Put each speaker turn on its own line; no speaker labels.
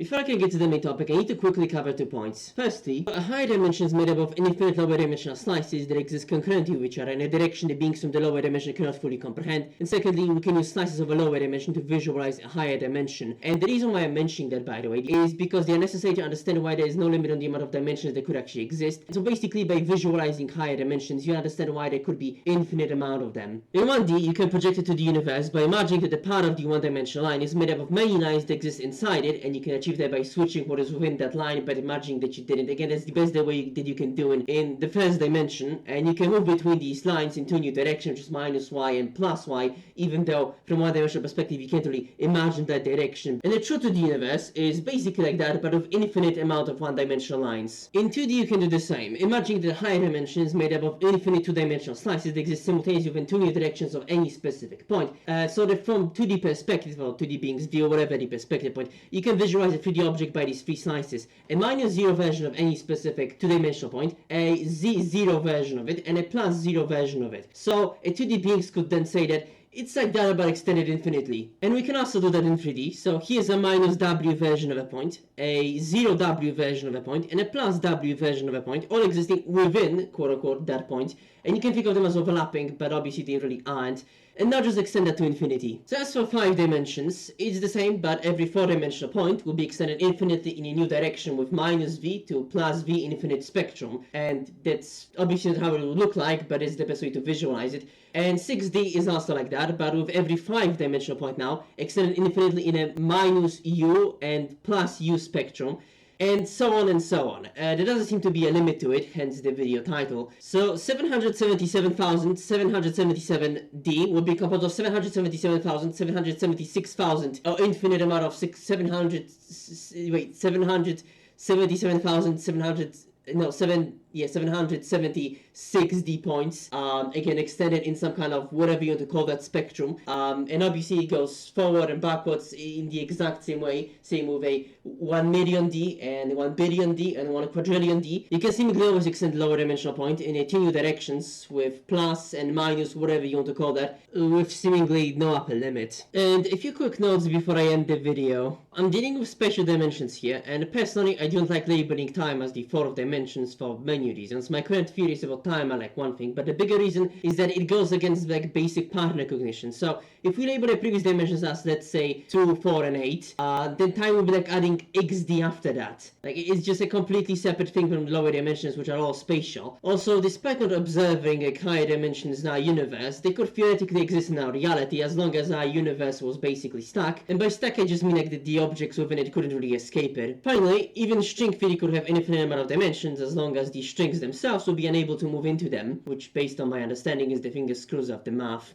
Before I can get to the main topic, I need to quickly cover 2 points. Firstly, a higher dimension is made up of infinite lower dimensional slices that exist concurrently with each other in a direction that beings from the lower dimension cannot fully comprehend. And secondly, we can use slices of a lower dimension to visualize a higher dimension. And the reason why I'm mentioning that, by the way, is because they are necessary to understand why there is no limit on the amount of dimensions that could actually exist. So basically, by visualizing higher dimensions, you understand why there could be infinite amount of them. In 1D, you can project it to the universe by imagining that the part of the one-dimensional line is made up of many lines that exist inside it, and you can achieve that by switching what is within that line, but imagining that you didn't. Again, that's the best way that you can do it in the first dimension, and you can move between these lines in 2 new directions, which is minus y and plus y, even though from one dimensional perspective you can't really imagine that direction. And the truth of the universe is basically like that, but with infinite amount of one-dimensional lines. In 2D you can do the same, imagining that the higher dimension is made up of infinite 2-dimensional slices that exist simultaneously within 2 new directions of any specific point. So that from 2D perspective, or 2D being's view, or whatever the perspective point, you can visualize a 3D object by these 3 slices, a minus 0 version of any specific 2-dimensional point, a z0 version of it, and a plus 0 version of it. So a 2D beings could then say that it's like that but extended infinitely. And we can also do that in 3D. So here's a minus w version of a point, a 0w version of a point, and a plus w version of a point, all existing within, quote-unquote, that point. And you can think of them as overlapping, but obviously they really aren't. And now just extend that to infinity. So as for 5 dimensions, it's the same, but every 4-dimensional point will be extended infinitely in a new direction with minus v to plus v infinite spectrum. And that's obviously not how it will look like, but it's the best way to visualize it. And 6D is also like that, but with every 5-dimensional point now, extended infinitely in a minus u and plus u spectrum. And so on and so on. There doesn't seem to be a limit to it, hence the video title. So 777,777D would be composed of 777,000, 776,000, or infinite amount of 776D points, again extended in some kind of whatever you want to call that spectrum, and obviously it goes forward and backwards in the exact same way, same with a 1 million D and 1 billion D and 1 quadrillion D. You can seemingly always extend lower dimensional point in a 2 new directions with plus and minus, whatever you want to call that, with seemingly no upper limit. And a few quick notes before I end the video. I'm dealing with spatial dimensions here, and personally I don't like labeling time as the 4th dimensions for many reasons. My current theories about time are like one thing, but the bigger reason is that it goes against like basic pattern recognition. So if we label the previous dimensions as, let's say, 2, 4, and 8, then time will be like adding xd after that. Like it's just a completely separate thing from lower dimensions, which are all spatial. Also, despite not observing like higher dimensions in our universe, they could theoretically exist in our reality as long as our universe was basically stuck. And by stuck I just mean like the objects within it couldn't really escape it. Finally, even string theory could have infinite amount of dimensions as long as the strings themselves will be unable to move into them, which based on my understanding is the thing that screws up the math.